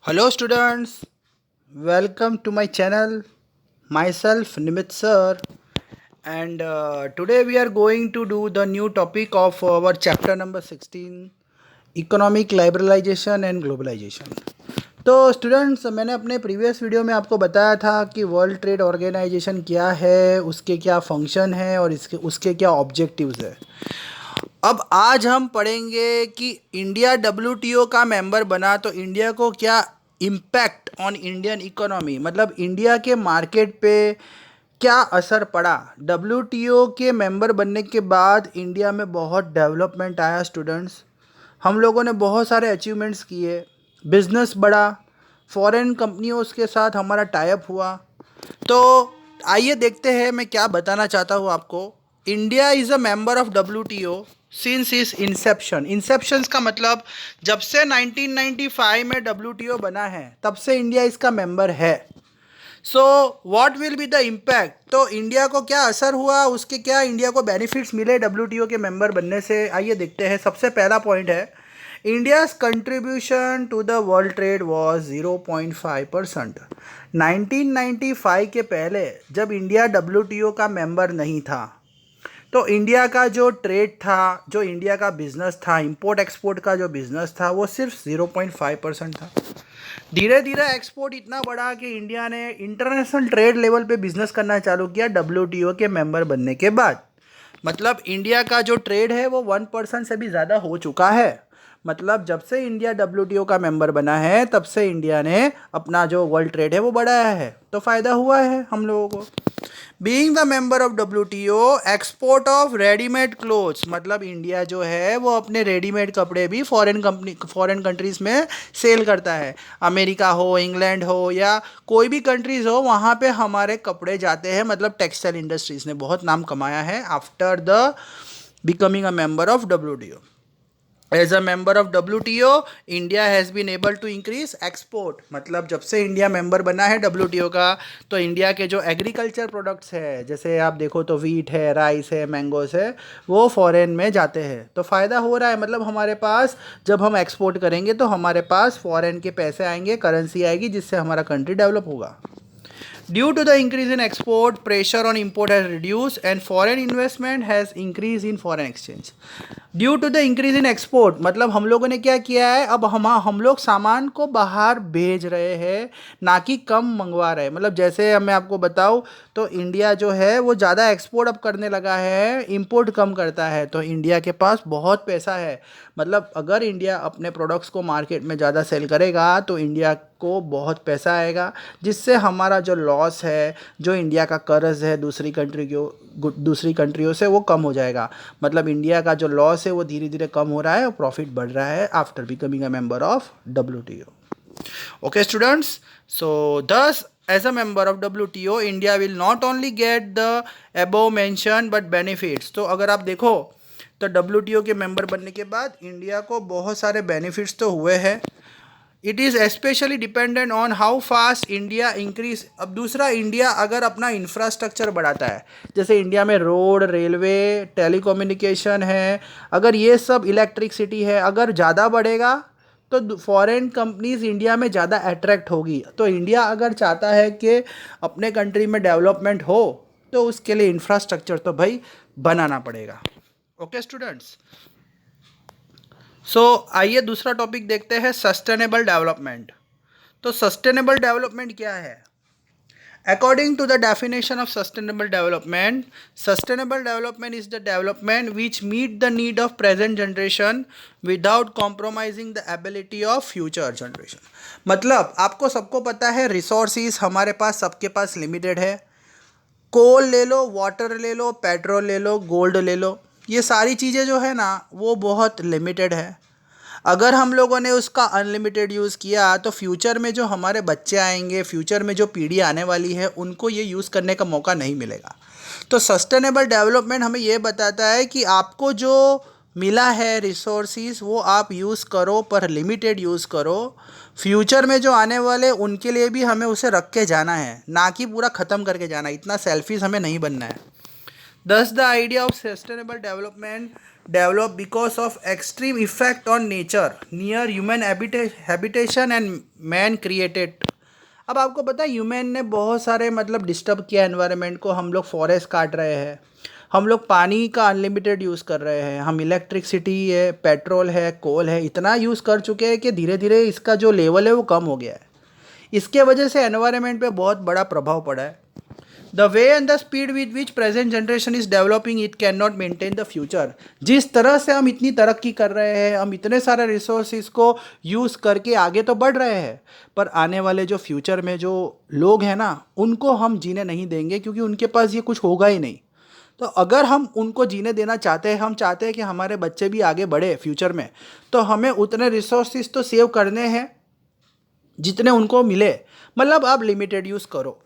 Hello students, welcome to my channel. Myself Nimit sir, and today we are going to do the new topic of our chapter number 16, Economic Liberalization and Globalization. तो students, मैंने अपने previous video में आपको बताया था कि world trade organisation क्या है, उसके क्या फंक्शन है और इसके उसके क्या ऑब्जेक्टिव्स है। अब आज हम पढ़ेंगे कि इंडिया डब्ल्यूटीओ का मेंबर बना तो इंडिया को क्या इम्पैक्ट ऑन इंडियन इकोनॉमी, मतलब इंडिया के मार्केट पे क्या असर पड़ा। डब्ल्यूटीओ के मेंबर बनने के बाद इंडिया में बहुत डेवलपमेंट आया स्टूडेंट्स। हम लोगों ने बहुत सारे अचीवमेंट्स किए, बिजनेस बढ़ा, फॉरेन कंपनियों के साथ हमारा टाई अप हुआ। तो आइए देखते हैं मैं क्या बताना चाहता हूँ आपको। India is a member of WTO since इस इंसेप्शंस का मतलब जब से 1995 में डब्ल्यूटीओ बना है तब से इंडिया इसका मेंबर है। So what will be the impact, तो इंडिया को क्या असर हुआ, उसके क्या इंडिया को बेनिफिट्स मिले डब्ल्यूटीओ के मेंबर बनने से, आइए देखते हैं। सबसे पहला पॉइंट है India's contribution to the world trade was 0.5%। 1995 के पहले जब इंडिया डब्ल्यूटीओ का मेंबर नहीं था तो इंडिया का जो ट्रेड था, जो इंडिया का बिजनेस था, इंपोर्ट एक्सपोर्ट का जो बिजनेस था, वो सिर्फ 0.5% था। धीरे धीरे एक्सपोर्ट इतना बढ़ा कि इंडिया ने इंटरनेशनल ट्रेड लेवल पे बिजनेस करना चालू किया डब्ल्यूटीओ के मेंबर बनने के बाद। मतलब इंडिया का जो ट्रेड है वो 1% से भी ज़्यादा हो चुका है। मतलब जब से इंडिया डब्ल्यूटीओ का मेंबर बना है तब से इंडिया ने अपना जो वर्ल्ड ट्रेड है वो बढ़ाया है, तो फ़ायदा हुआ है हम लोगों को। Being the member of WTO, export of readymade clothes, मतलब इंडिया जो है वो अपने रेडीमेड कपड़े भी फॉरेन कंट्रीज़ में सेल करता है। अमेरिका हो, इंग्लैंड हो या कोई भी कंट्रीज़ हो, वहाँ पे हमारे कपड़े जाते हैं। मतलब टेक्सटाइल इंडस्ट्रीज़ ने बहुत नाम कमाया है after the becoming a member of WTO. As a member of WTO India has been able to increase export. मतलब जब से इंडिया मेंबर बना है डब्ल्यूटीओ का तो इंडिया के जो एग्रीकल्चर प्रोडक्ट्स है, जैसे आप देखो तो वीट है, राइस है, मैंगोस है, वो फॉरेन में जाते हैं, तो फ़ायदा हो रहा है। मतलब हमारे पास जब हम एक्सपोर्ट करेंगे तो हमारे पास फॉरेन के पैसे आएंगे, करेंसी आएगी, जिससे हमारा कंट्री डेवलप होगा। Due to the increase in export, pressure on import has reduced and foreign investment has increased in foreign exchange. Due to the increase in export, मतलब हम लोगों ने क्या किया है, अब हम लोग सामान को बाहर भेज रहे हैं, ना कि कम मंगवा रहे हैं। मतलब जैसे मैं आपको बताऊं तो इंडिया जो है वो ज़्यादा एक्सपोर्ट अब करने लगा है, इंपोर्ट कम करता है, तो इंडिया के पास बहुत पैसा है। मतलब अगर इंडिया अपने प्रोडक्ट्स को मार्केट में ज़्यादा सेल करेगा तो इंडिया को बहुत पैसा आएगा, जिससे हमारा जो लॉस है, जो इंडिया का कर्ज है दूसरी कंट्रियों से, वो कम हो जाएगा। मतलब इंडिया का जो लॉस है वो धीरे धीरे कम हो रहा है और प्रॉफिट बढ़ रहा है after becoming a member of WTO. Okay students, so thus as a member of WTO India will not only get the above mentioned but benefits। तो अगर आप देखो तो WTO के मेंबर बनने के बाद इंडिया को बहुत सारे बेनिफिट्स तो हुए हैं। It is specially dependent on how fast India increase. अब दूसरा, इंडिया अगर अपना इंफ्रास्ट्रक्चर बढ़ाता है, जैसे इंडिया में रोड, रेलवे, टेलीकम्युनिकेशन है, अगर ये सब, इलेक्ट्रिसिटी है, अगर ज़्यादा बढ़ेगा तो फॉरेन कंपनीज इंडिया में ज़्यादा अट्रैक्ट होगी। तो इंडिया अगर चाहता है कि अपने कंट्री में डेवलपमेंट हो तो उसके लिए इंफ्रास्ट्रक्चर तो भाई बनाना पड़ेगा। ओके स्टूडेंट्स, आइए दूसरा टॉपिक देखते हैं, सस्टेनेबल डेवलपमेंट। तो सस्टेनेबल डेवलपमेंट क्या है? According to the definition of sustainable development is the development which meet the need of present generation without compromising the ability of future generation. मतलब आपको सबको पता है रिसोर्सिस हमारे पास, सबके पास लिमिटेड है। कोल ले लो, वाटर ले लो, पेट्रोल ले लो, गोल्ड ले लो, ये सारी चीज़ें जो है ना वो बहुत लिमिटेड है। अगर हम लोगों ने उसका अनलिमिटेड यूज़ किया तो फ्यूचर में जो हमारे बच्चे आएंगे, फ्यूचर में जो पीढ़ी आने वाली है, उनको ये यूज़ करने का मौका नहीं मिलेगा। तो सस्टेनेबल डेवलपमेंट हमें ये बताता है कि आपको जो मिला है रिसोर्सिस वो आप यूज़ करो, पर लिमिटेड यूज़ करो। फ्यूचर में जो आने वाले उनके लिए भी हमें उसे रख के जाना है, ना कि पूरा ख़त्म करके जाना। इतना सेल्फिश हमें नहीं बनना है। Thus, the idea of sustainable development developed because of extreme effect on nature, near human habitation and man created. अब आपको पता है ह्यूमन ने बहुत सारे मतलब डिस्टर्ब किया एनवायरनमेंट को। हम लोग फॉरेस्ट काट रहे हैं, हम लोग पानी का अनलिमिटेड यूज़ कर रहे हैं, हम इलेक्ट्रिसिटी है, पेट्रोल है, कोल है, इतना यूज़ कर चुके हैं कि धीरे धीरे इसका जो लेवल है वो कम हो गया है। इसके वजह से एनवायरनमेंट पे बहुत बड़ा प्रभाव पड़ा है। The way and the speed with which present generation is developing it can not maintain the future. जिस तरह से हम इतनी तरक्की कर रहे हैं, हम इतने सारे रिसोर्सिस को यूज़ करके आगे तो बढ़ रहे हैं, पर आने वाले जो फ्यूचर में जो लोग हैं ना, उनको हम जीने नहीं देंगे, क्योंकि उनके पास ये कुछ होगा ही नहीं। तो अगर हम उनको जीने देना चाहते हैं, हम चाहते हैं कि हमारे बच्चे भी आगे बढ़े फ्यूचर में, तो हमें उतने रिसोर्सिस तो सेव करने हैं जितने उनको मिले। मतलब आप लिमिटेड यूज़ करो।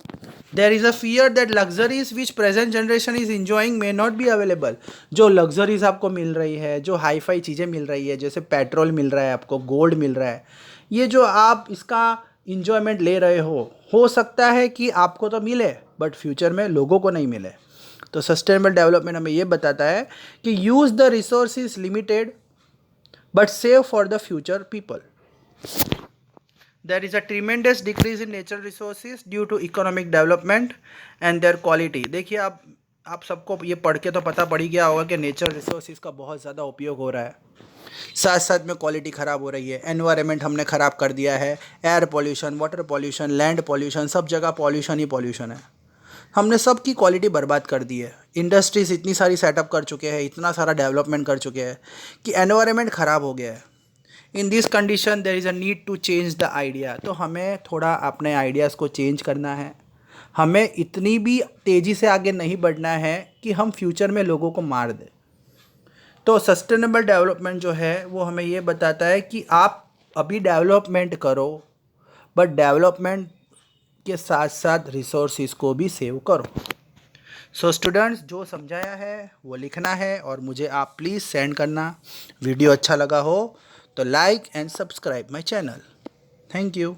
देर is a fear that luxuries which present generation is enjoying may not be available. जो लग्जरीज आपको मिल रही है, जो हाई फाई चीज़ें मिल रही है, जैसे पेट्रोल मिल रहा है आपको, गोल्ड मिल रहा है, ये जो आप इसका इंजॉयमेंट ले रहे हो सकता है कि आपको तो मिले बट फ्यूचर में लोगों को नहीं मिले। तो सस्टेनेबल डेवलपमेंट हमें ये बताता है कि use the resource limited but save for the future people. There is a tremendous decrease in natural resources due to economic development and their quality। देखिए आप सबको ये पढ़ के तो पता पड़ ही गया होगा कि नेचुरल रिसोर्सेज का बहुत ज़्यादा उपयोग हो रहा है, साथ साथ में क्वालिटी ख़राब हो रही है। एनवायरनमेंट हमने ख़राब कर दिया है, air pollution, water pollution, land pollution, सब जगह पॉल्यूशन ही पॉल्यूशन है। हमने सब की क्वालिटी बर्बाद कर दी है। इंडस्ट्रीज़ इतनी सारी सेटअप कर चुके हैं, इतना सारा डेवलपमेंट कर चुके हैं कि एनवायरनमेंट ख़राब हो गया है। In this condition there is a need to change the idea. तो हमें थोड़ा अपने आइडियाज़ को चेंज करना है। हमें इतनी भी तेज़ी से आगे नहीं बढ़ना है कि हम फ्यूचर में लोगों को मार दें। तो सस्टेनेबल डेवलपमेंट जो है वो हमें ये बताता है कि आप अभी डेवलपमेंट करो, बट डेवलपमेंट के साथ साथ रिसोर्सिस को भी सेव करो। सो स्टूडेंट्स, जो समझाया है वो लिखना है और मुझे आप प्लीज़ सेंड करना। वीडियो अच्छा लगा हो तो like and subscribe my channel. Thank you.